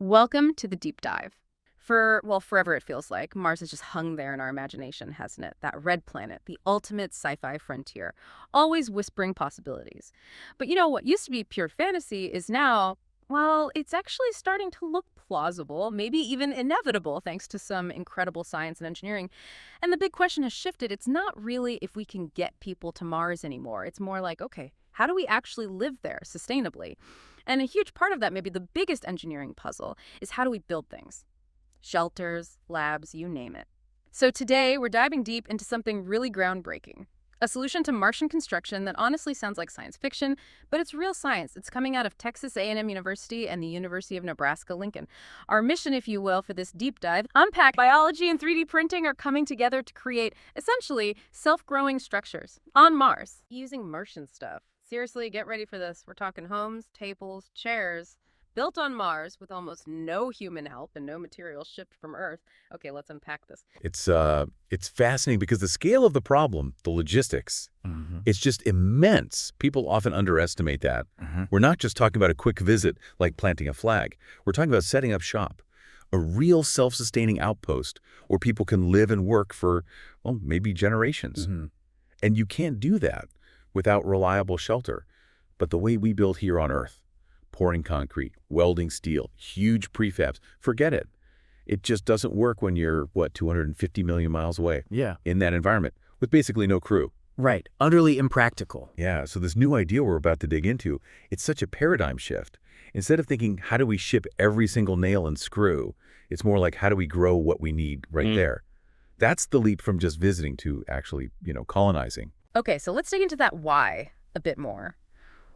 Welcome to the deep dive. Well, forever it feels like, Mars has just hung there in our imagination, hasn't it? That red planet, the ultimate sci-fi frontier, always whispering possibilities. But what used to be pure fantasy is now, well, it's actually starting to look plausible, maybe even inevitable, thanks to some incredible science and engineering. And the big question has shifted. It's not really if we can get people to Mars anymore. It's more like, okay, how do we actually live there sustainably? And a huge part of that, maybe the biggest engineering puzzle, is how do we build things? Shelters, labs, you name it. So today, we're diving deep into something really groundbreaking. A solution to Martian construction that honestly sounds like science fiction, but it's real science. It's coming out of Texas A&M University and the University of Nebraska-Lincoln. Our mission, if you will, for this deep dive, unpack biology and 3D printing are coming together to create, essentially, self-growing structures on Mars using Martian stuff. Seriously, get ready for this. We're talking homes, tables, chairs, built on Mars with almost no human help and no materials shipped from Earth. Okay, let's unpack this. It's fascinating because the scale of the problem, the logistics, it's just immense. People often underestimate that. We're not just talking about a quick visit like planting a flag. We're talking about setting up shop, a real self-sustaining outpost where people can live and work for, well, maybe generations. And you can't do that without reliable shelter. But the way we build here on Earth, pouring concrete, welding steel, huge prefabs, forget it. It just doesn't work when you're, 250 million miles away in that environment with basically no crew. Right. Utterly impractical. Yeah, so this new idea we're about to dig into, it's such a paradigm shift. Instead of thinking, how do we ship every single nail and screw, it's more like, how do we grow what we need right there? That's the leap from just visiting to actually, colonizing. Okay, so let's dig into that why a bit more.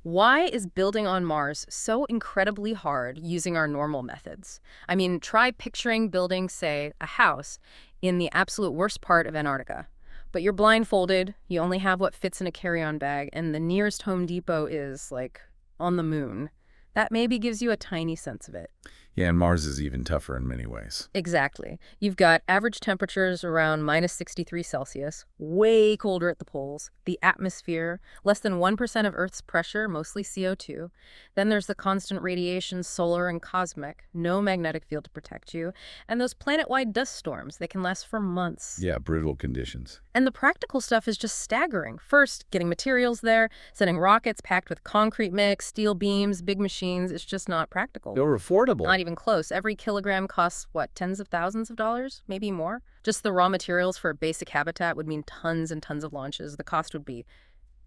Why is building on Mars so incredibly hard using our normal methods? I mean, try picturing building, say, a house in the absolute worst part of Antarctica. But you're blindfolded, you only have what fits in a carry-on bag, and the nearest Home Depot is, like, on the moon. That maybe gives you a tiny sense of it. Yeah, and Mars is even tougher in many ways. Exactly. You've got average temperatures around minus 63 Celsius, way colder at the poles, the atmosphere, less than 1% of Earth's pressure, mostly CO2. Then there's the constant radiation, solar and cosmic, no magnetic field to protect you, and those planet-wide dust storms. They can last for months. Yeah, brutal conditions. And the practical stuff is just staggering. First, getting materials there, sending rockets packed with concrete mix, steel beams, big machines. It's just not practical. They're affordable. Not even close. Every kilogram costs, tens of thousands of dollars, maybe more? Just the raw materials for a basic habitat would mean tons and tons of launches. The cost would be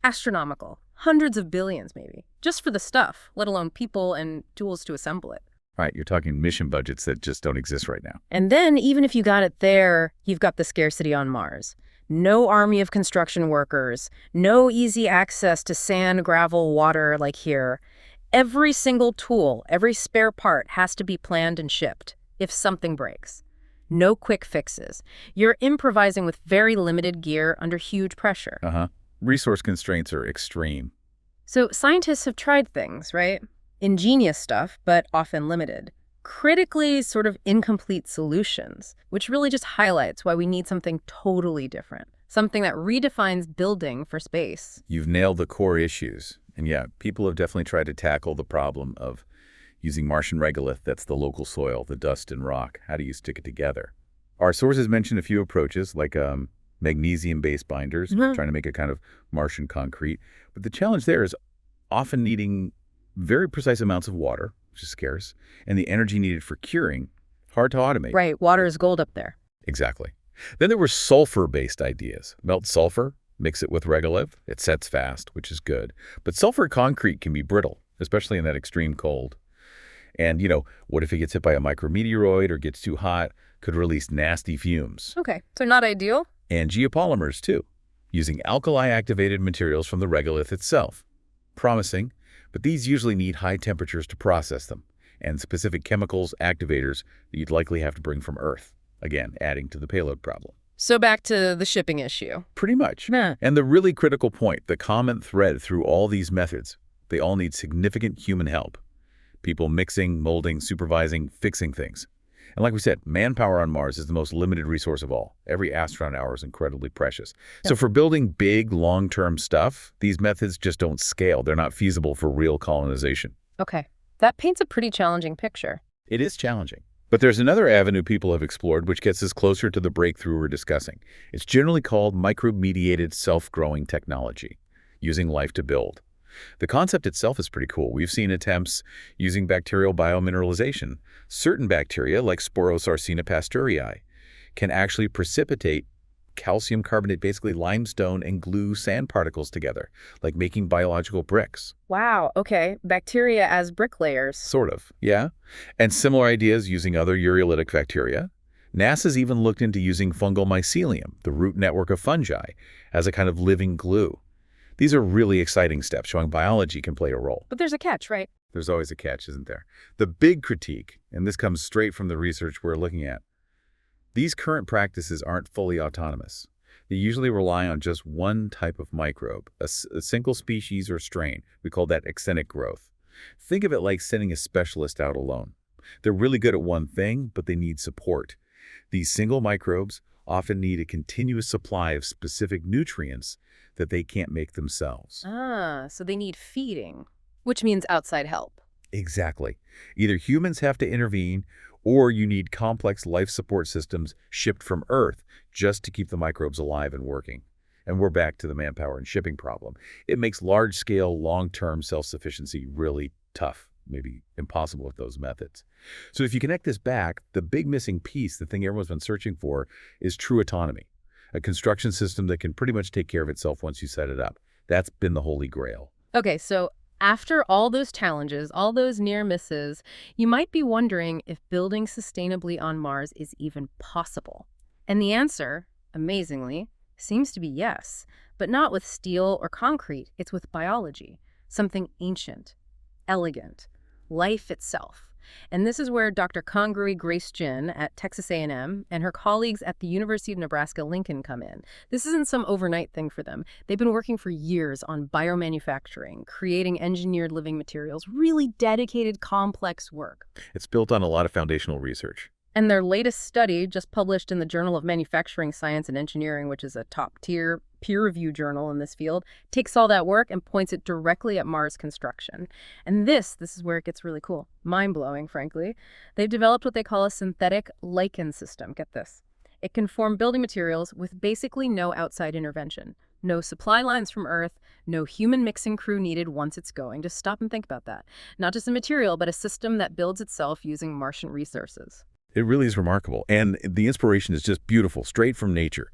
astronomical. Hundreds of billions, maybe. Just for the stuff, let alone people and tools to assemble it. Right, you're talking mission budgets that just don't exist right now. And then, even if you got it there, you've got the scarcity on Mars. No army of construction workers, no easy access to sand, gravel, water like here. Every single tool, every spare part has to be planned and shipped if something breaks. No quick fixes. You're improvising with very limited gear under huge pressure. Resource constraints are extreme. So scientists have tried things, right? Ingenious stuff, but often limited. Critically sort of incomplete solutions, which really just highlights why we need something totally different. Something that redefines building for space. You've nailed the core issues. And yeah, people have definitely tried to tackle the problem of using Martian regolith, that's the local soil, the dust and rock. How do you stick it together? Our sources mention a few approaches, like magnesium-based binders, trying to make a kind of Martian concrete. But the challenge there is often needing very precise amounts of water, which is scarce, and the energy needed for curing, hard to automate. Right, water is gold up there. Exactly. Then there were sulfur-based ideas. Melt sulfur, mix it with regolith, it sets fast, which is good. But sulfur concrete can be brittle, especially in that extreme cold. And, what if it gets hit by a micrometeoroid or gets too hot? Could release nasty fumes. Okay, so not ideal. And geopolymers, too, using alkali-activated materials from the regolith itself. Promising, but these usually need high temperatures to process them, and specific chemicals, activators that you'd likely have to bring from Earth. Again, adding to the payload problem. So back to the shipping issue. Pretty much. And the really critical point, the common thread through all these methods, they all need significant human help. People mixing, molding, supervising, fixing things. And like we said, manpower on Mars is the most limited resource of all. Every astronaut hour is incredibly precious. So for building big, long-term stuff, these methods just don't scale. They're not feasible for real colonization. Okay, that paints a pretty challenging picture. It is challenging. But there's another avenue people have explored which gets us closer to the breakthrough we're discussing. It's generally called microbe-mediated self-growing technology, using life to build. The concept itself is pretty cool. We've seen attempts using bacterial biomineralization. Certain bacteria, like Sporosarsina pasteurei, can actually precipitate calcium carbonate, basically limestone, and glue sand particles together, like making biological bricks. Wow, okay. Bacteria as bricklayers. Sort of, yeah. And similar ideas using other ureolytic bacteria. NASA's even looked into using fungal mycelium, the root network of fungi, as a kind of living glue. These are really exciting steps showing biology can play a role. But there's a catch, right? There's always a catch, isn't there? The big critique, and this comes straight from the research we're looking at, these current practices aren't fully autonomous. They usually rely on just one type of microbe, a single species or strain. We call that extenic growth. Think of it like sending a specialist out alone. They're really good at one thing, but they need support. These single microbes often need a continuous supply of specific nutrients that they can't make themselves. Ah, so they need feeding, which means outside help. Exactly. Either humans have to intervene, or you need complex life support systems shipped from Earth just to keep the microbes alive and working. And we're back to the manpower and shipping problem. It makes large-scale, long-term self-sufficiency really tough, maybe impossible with those methods. So if you connect this back, the big missing piece, the thing everyone's been searching for, is true autonomy, a construction system that can pretty much take care of itself once you set it up. That's been the holy grail. Okay, so after all those challenges, all those near misses, you might be wondering if building sustainably on Mars is even possible. And the answer, amazingly, seems to be yes, but not with steel or concrete. It's with biology, something ancient, elegant, life itself. And this is where Dr. Congrui Grace Jin at Texas A&M and her colleagues at the University of Nebraska-Lincoln come in. This isn't some overnight thing for them. They've been working for years on biomanufacturing, creating engineered living materials, really dedicated, complex work. It's built on a lot of foundational research. And their latest study, just published in the Journal of Manufacturing Science and Engineering, which is a top-tier peer-reviewed journal in this field, takes all that work and points it directly at Mars construction. And this is where it gets really cool. Mind-blowing, frankly. They've developed what they call a synthetic lichen system. Get this. It can form building materials with basically no outside intervention. No supply lines from Earth, no human mixing crew needed once it's going. Just stop and think about that. Not just a material, but a system that builds itself using Martian resources. It really is remarkable, and the inspiration is just beautiful, straight from nature.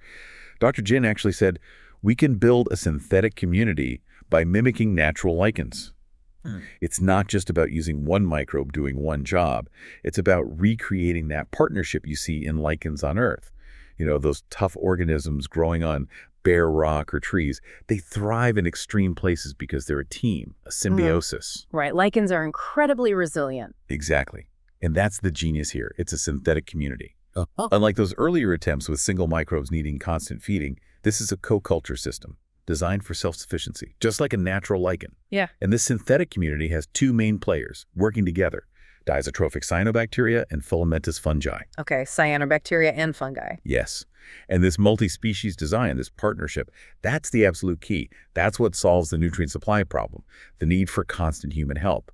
Dr. Jin actually said, we can build a synthetic community by mimicking natural lichens. It's not just about using one microbe doing one job. It's about recreating that partnership you see in lichens on Earth. You know, those tough organisms growing on bare rock or trees. They thrive in extreme places because they're a team, a symbiosis. Right, lichens are incredibly resilient. Exactly. And that's the genius here. It's a synthetic community. Unlike those earlier attempts with single microbes needing constant feeding, this is a co-culture system designed for self-sufficiency, just like a natural lichen. Yeah. And this synthetic community has two main players working together, diazotrophic cyanobacteria and filamentous fungi. Okay, cyanobacteria and fungi. Yes. And this multi-species design, this partnership, that's the absolute key. That's what solves the nutrient supply problem, the need for constant human help.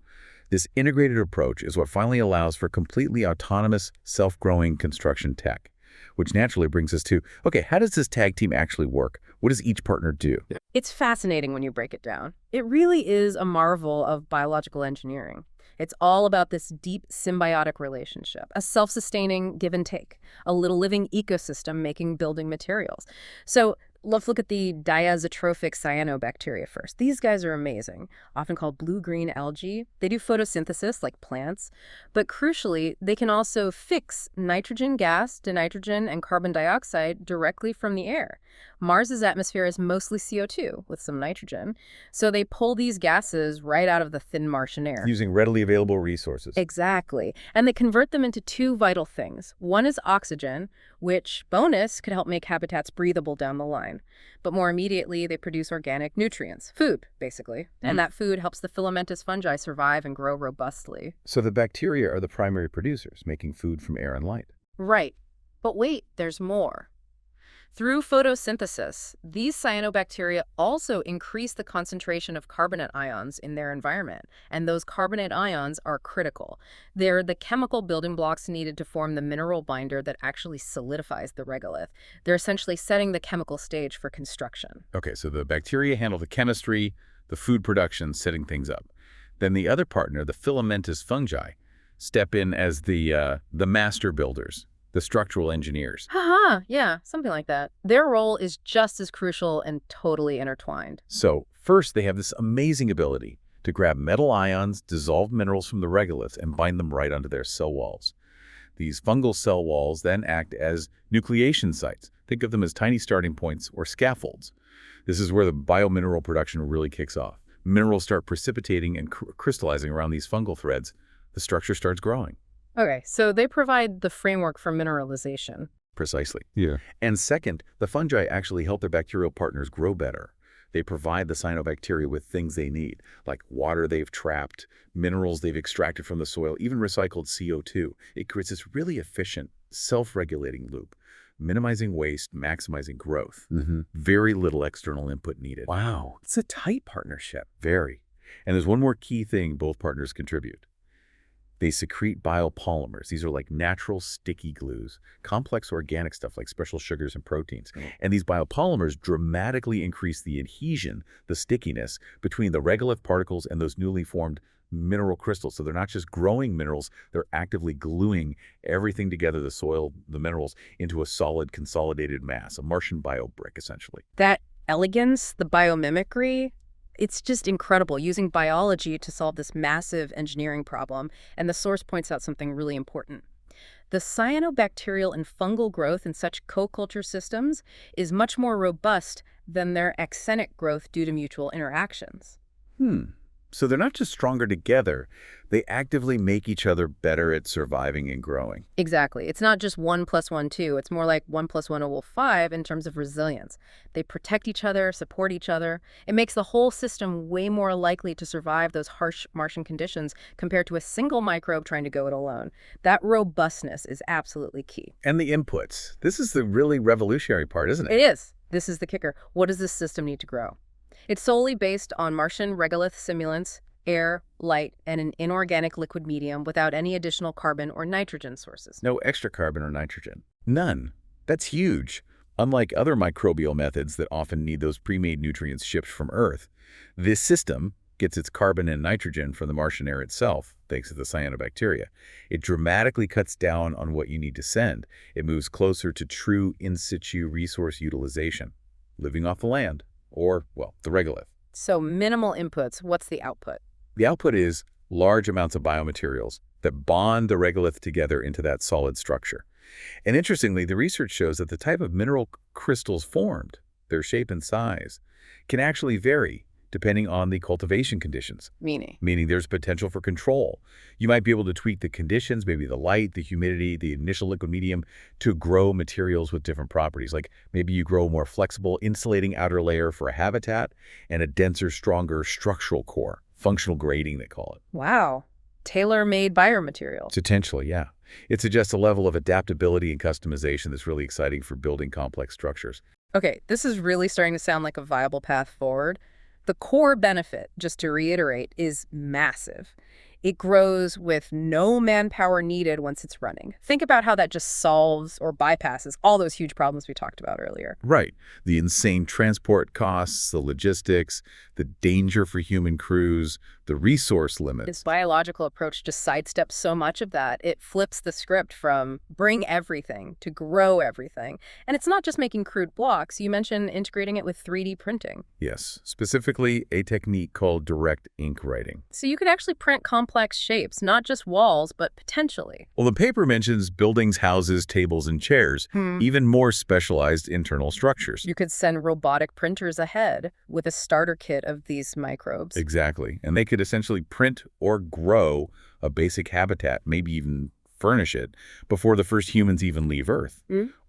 This integrated approach is what finally allows for completely autonomous, self-growing construction tech, which naturally brings us to, okay, how does this tag team actually work? What does each partner do? It's fascinating when you break it down. It really is a marvel of biological engineering. It's all about this deep symbiotic relationship, a self-sustaining give and take, a little living ecosystem making building materials. So let's look at the diazotrophic cyanobacteria first. These guys are amazing, often called blue-green algae. They do photosynthesis like plants, but crucially, they can also fix nitrogen gas, dinitrogen, and carbon dioxide directly from the air. Mars's atmosphere is mostly CO2 with some nitrogen, so they pull these gases right out of the thin Martian air. Using readily available resources. Exactly. And they convert them into two vital things. One is oxygen, which, bonus, could help make habitats breathable down the line. But more immediately, they produce organic nutrients, food, basically. And that food helps the filamentous fungi survive and grow robustly. So the bacteria are the primary producers, making food from air and light. Right. But wait, there's more. Through photosynthesis, these cyanobacteria also increase the concentration of carbonate ions in their environment, and those carbonate ions are critical. They're the chemical building blocks needed to form the mineral binder that actually solidifies the regolith. They're essentially setting the chemical stage for construction. Okay, so the bacteria handle the chemistry, the food production, setting things up. Then the other partner, the filamentous fungi, step in as the master builders, the structural engineers. Haha, yeah, something like that. Their role is just as crucial and totally intertwined. So first, they have this amazing ability to grab metal ions, dissolved minerals from the regoliths, and bind them right onto their cell walls. These fungal cell walls then act as nucleation sites. Think of them as tiny starting points or scaffolds. This is where the biomineral production really kicks off. Minerals start precipitating and crystallizing around these fungal threads. The structure starts growing. Okay, so they provide the framework for mineralization. Precisely. Yeah. And second, the fungi actually help their bacterial partners grow better. They provide the cyanobacteria with things they need, like water they've trapped, minerals they've extracted from the soil, even recycled CO2. It creates this really efficient, self-regulating loop, minimizing waste, maximizing growth. Very little external input needed. Wow, it's a tight partnership. Very. And there's one more key thing both partners contribute. They secrete biopolymers. These are like natural sticky glues, complex organic stuff like special sugars and proteins. And these biopolymers dramatically increase the adhesion, the stickiness, between the regolith particles and those newly formed mineral crystals. So they're not just growing minerals, they're actively gluing everything together, the soil, the minerals, into a solid consolidated mass, a Martian biobrick, essentially. That elegance, the biomimicry, it's just incredible, using biology to solve this massive engineering problem. And the source points out something really important. The cyanobacterial and fungal growth in such co-culture systems is much more robust than their exenic growth due to mutual interactions. So they're not just stronger together, they actively make each other better at surviving and growing. Exactly. It's not just 1 + 1 = 2. It's more like 1 + 1 = 5 in terms of resilience. They protect each other, support each other. It makes the whole system way more likely to survive those harsh Martian conditions compared to a single microbe trying to go it alone. That robustness is absolutely key. And the inputs. This is the really revolutionary part, isn't it? It is. This is the kicker. What does this system need to grow? It's solely based on Martian regolith simulants, air, light, and an inorganic liquid medium without any additional carbon or nitrogen sources. No extra carbon or nitrogen. None. That's huge. Unlike other microbial methods that often need those pre-made nutrients shipped from Earth, this system gets its carbon and nitrogen from the Martian air itself, thanks to the cyanobacteria. It dramatically cuts down on what you need to send. It moves closer to true in situ resource utilization, living off the land. Or, well, the regolith. So minimal inputs. What's the output? The output is large amounts of biomaterials that bond the regolith together into that solid structure. And interestingly, the research shows that the type of mineral crystals formed, their shape and size, can actually vary depending on the cultivation conditions. Meaning there's potential for control. You might be able to tweak the conditions, maybe the light, the humidity, the initial liquid medium, to grow materials with different properties. Like maybe you grow a more flexible, insulating outer layer for a habitat and a denser, stronger structural core, functional grading they call it. Wow. Tailor-made biomaterials. Potentially, yeah. It suggests a level of adaptability and customization that's really exciting for building complex structures. Okay, this is really starting to sound like a viable path forward. The core benefit, just to reiterate, is massive. It grows with no manpower needed once it's running. Think about how that just solves or bypasses all those huge problems we talked about earlier. Right. The insane transport costs, the logistics, the danger for human crews, the resource limits. This biological approach just sidesteps so much of that. It flips the script from bring everything to grow everything. And it's not just making crude blocks. You mentioned integrating it with 3D printing. Yes, specifically a technique called direct ink writing. So you could actually print complex shapes, not just walls, but potentially. Well, the paper mentions buildings, houses, tables, and chairs, even more specialized internal structures. You could send robotic printers ahead with a starter kit of these microbes. Exactly. And they could essentially print or grow a basic habitat, maybe even furnish it, before the first humans even leave Earth.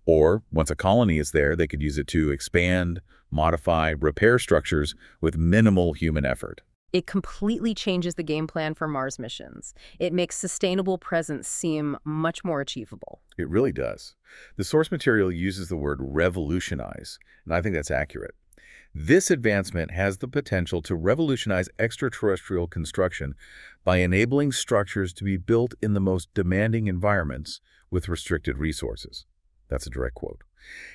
Or, once a colony is there, they could use it to expand, modify, repair structures with minimal human effort. It completely changes the game plan for Mars missions. It makes sustainable presence seem much more achievable. It really does. The source material uses the word revolutionize, and I think that's accurate. This advancement has the potential to revolutionize extraterrestrial construction by enabling structures to be built in the most demanding environments with restricted resources. That's a direct quote.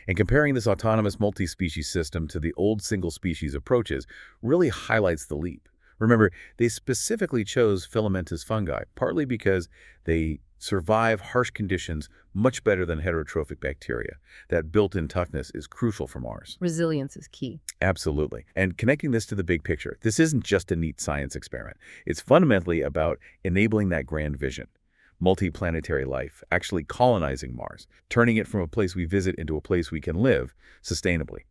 And comparing this autonomous multi-species system to the old single-species approaches really highlights the leap. Remember, they specifically chose filamentous fungi, partly because they survive harsh conditions much better than heterotrophic bacteria. That built-in toughness is crucial for Mars. Resilience is key. Absolutely. And connecting this to the big picture, this isn't just a neat science experiment. It's fundamentally about enabling that grand vision. Multiplanetary life, actually colonizing Mars, turning it from a place we visit into a place we can live sustainably.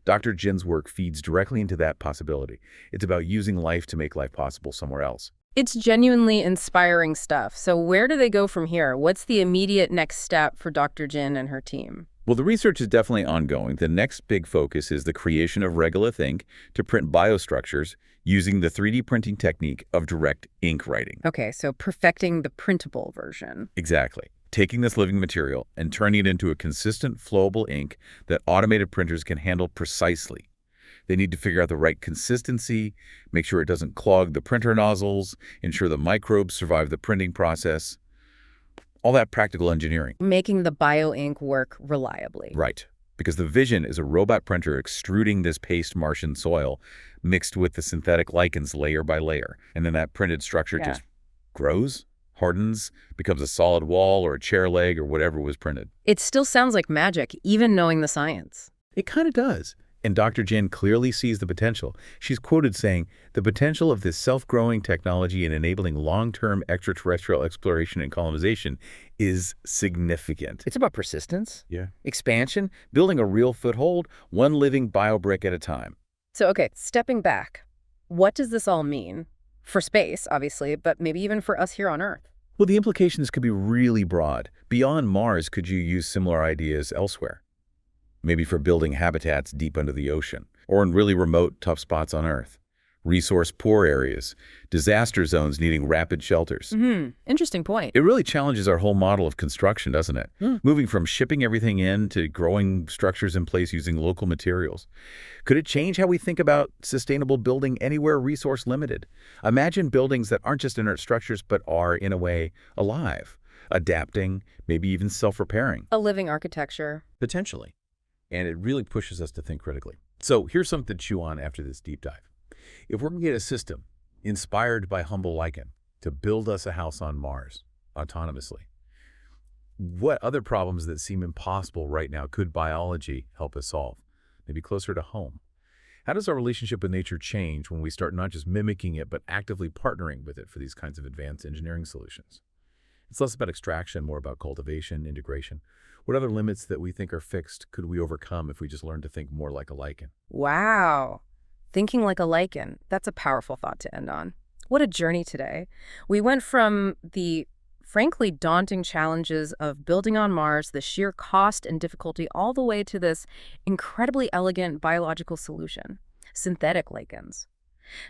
Dr. Jin's work feeds directly into that possibility. It's about using life to make life possible somewhere else. It's genuinely inspiring stuff. So where do they go from here? What's the immediate next step for Dr. Jin and her team? Well, the research is definitely ongoing. The next big focus is the creation of regolith ink to print biostructures using the 3D printing technique of direct ink writing. Okay, so perfecting the printable version. Exactly. Taking this living material and turning it into a consistent, flowable ink that automated printers can handle precisely. They need to figure out the right consistency, make sure it doesn't clog the printer nozzles, ensure the microbes survive the printing process. All that practical engineering. Making the bio-ink work reliably. Right. Because the vision is a robot printer extruding this paste Martian soil mixed with the synthetic lichens layer by layer. And then that printed structure just grows, hardens, becomes a solid wall or a chair leg or whatever was printed. It still sounds like magic, even knowing the science. It kind of does. And Dr. Jin clearly sees the potential. She's quoted saying, "The potential of this self-growing technology in enabling long-term extraterrestrial exploration and colonization is significant." It's about persistence, Yeah. expansion, building a real foothold, One living biobrick at a time. So, okay, stepping back, what does this all mean? For space, obviously, but maybe even for us here on Earth. Well, the implications could be really broad. Beyond Mars, could you use similar ideas elsewhere? Maybe for building habitats deep under the ocean, or in really remote, tough spots on Earth. Resource-poor areas, disaster zones needing rapid shelters. Interesting point. It really challenges our whole model of construction, doesn't it? Moving from shipping everything in to growing structures in place using local materials. Could it change how we think about sustainable building anywhere resource limited? Imagine buildings that aren't just inert structures, but are, in a way, alive, adapting, maybe even self-repairing. A living architecture. Potentially. And it really pushes us to think critically. So here's something to chew on after this deep dive. If we're going to get a system inspired by humble lichen to build us a house on Mars autonomously, what other problems that seem impossible right now could biology help us solve? Maybe closer to home. How does our relationship with nature change when we start not just mimicking it, but actively partnering with it for these kinds of advanced engineering solutions? It's less about extraction, more about cultivation, integration. What other limits that we think are fixed could we overcome if we just learn to think more like a lichen? Wow. Thinking like a lichen. That's a powerful thought to end on. What a journey today. We went from the frankly daunting challenges of building on Mars, the sheer cost and difficulty, all the way to this incredibly elegant biological solution, synthetic lichens.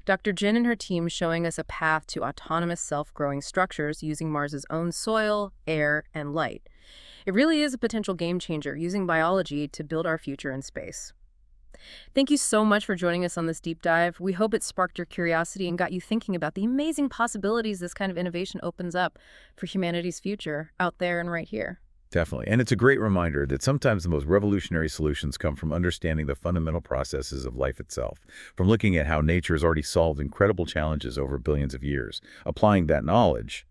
Dr. Jin and her team showing us a path to autonomous self-growing structures using Mars's own soil, air, and light. It really is a potential game changer using biology to build our future in space. Thank you so much for joining us on this deep dive. We hope it sparked your curiosity and got you thinking about the amazing possibilities this kind of innovation opens up for humanity's future out there and right here. Definitely. And it's a great reminder that sometimes the most revolutionary solutions come from understanding the fundamental processes of life itself, from looking at how nature has already solved incredible challenges over billions of years. Applying that knowledge,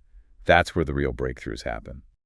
that's where the real breakthroughs happen.